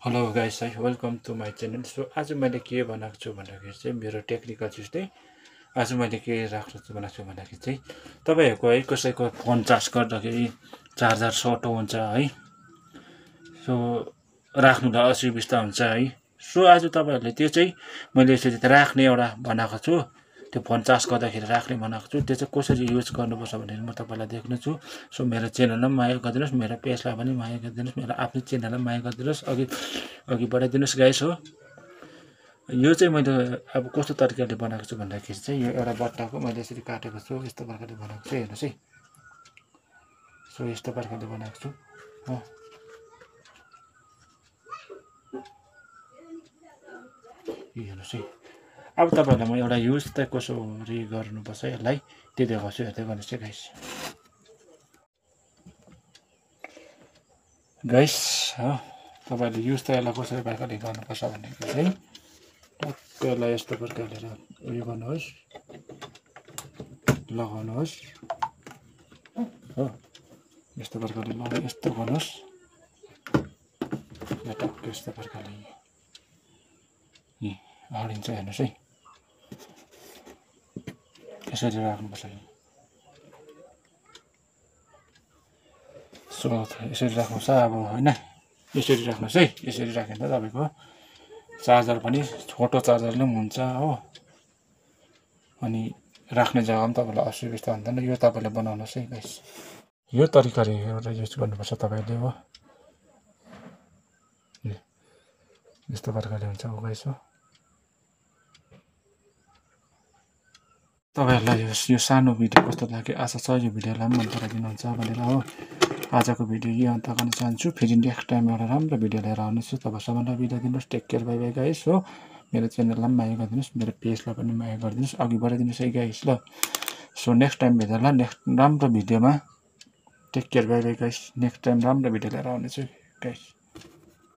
Hello guys है welcome to my channel. So आज मैले के बनाएको छु भन्दाखेरि चाहिँ मेरो टेक्निकल चिज चाहिँ आज मैले के राख्नु बनाएको छु भन्दाखेरि चाहिँ तपाईँहरूको है कसैको फोन चार्ज गर्दाखेरि चार्जर सर्ट हुन्छ है, सो राख्नुलाई असुविस्ता हुन्छ है। सो आज तपाईँहरूले त्यो चाहिँ मैले यसरी राख्ने एउटा बनाएको छु, त्यो फोन चार्ज गर्दाखेरि राख्ने बनाएको छु। त्यो चाहिँ कसरी युज गर्नुपर्छ भनेर म तपाईँलाई देख्नेछु। सो मेरो च्यानललाई पनि माया गरिदिनुहोस्, मेरो पेजलाई पनि माया गरिदिनुहोस्, मेरो आफ्नो च्यानललाई माया गरिदिनुहोस्, अघि बढाइदिनुहोस् गाइस हो। यो चाहिँ मैले अब कस्तो तरिकाले बनाएको छु भन्दाखेरि चाहिँ यो एउटा बट्टाको मैले यसरी काटेको छु, यस्तो प्रकारले बनाएको छु, हेर्नुहोस् है। सो यस्तो प्रकारले बनाएको छु हो। हेर्नुहोस् है। अब तपाईँहरूलाई म एउटा युज चाहिँ कसरी गर्नुपर्छ यसलाई त्यो देखाउँछु, हेर्दै गर्नुहोस् है गाइस। गाइस हो, तपाईँहरूले युज त यसलाई कसरी प्रकारले गर्नुपर्छ भनेको चाहिँ टक्क यसलाई यस्तो प्रकारले उयो गर्नुहोस्, लगाउनुहोस् हो। यस्तो प्रकारले लगाइ यस्तो गर्नुहोस्, टक्क यस्तो प्रकारले हरिन्छ, हेर्नुहोस् है। यसरी राख्नुपर्छ। सो यसरी राख्नुहोस् अब होइन, यसरी राख्नुहोस् है। यसरी राख्यो भने तपाईँको चार्जर पनि छोटो चार्जरले पनि हुन्छ हो, अनि राख्ने जग्गा पनि तपाईँलाई असुविस्ता हुँदैन। यो तपाईँले बनाउनुहोस् है गाइस। यो तरिकाले एउटा युज गर्नुपर्छ तपाईँले हो। यस्तो प्रकारले हुन्छ हो गाइस हो। तपाईँहरूलाई यो सानो भिडियो कस्तो लाग्यो आशा छ यो भिडियोलाई पनि मन पराइदिनुहुन्छ भनेर हो। आजको भिडियो यही अन्त गर्न चाहन्छु। फेरि नेक्स्ट टाइम एउटा राम्रो भिडियो लिएर आउनेछु। तपाईँसम्मलाई बिदा दिनुहोस्। Take care, bye bye guys हो। मेरो च्यानललाई पनि माया गरिदिनुहोस्, मेरो पेजलाई पनि माया गरिदिनुहोस्, अघि बढाइदिनुहोस् है गाइस ल। सो नेक्स्ट टाइम भेट्दा नेक्स्ट राम्रो भिडियोमा। Take care, bye bye guys. Next time राम्रो भिडियो लिएर आउनेछु गाइस।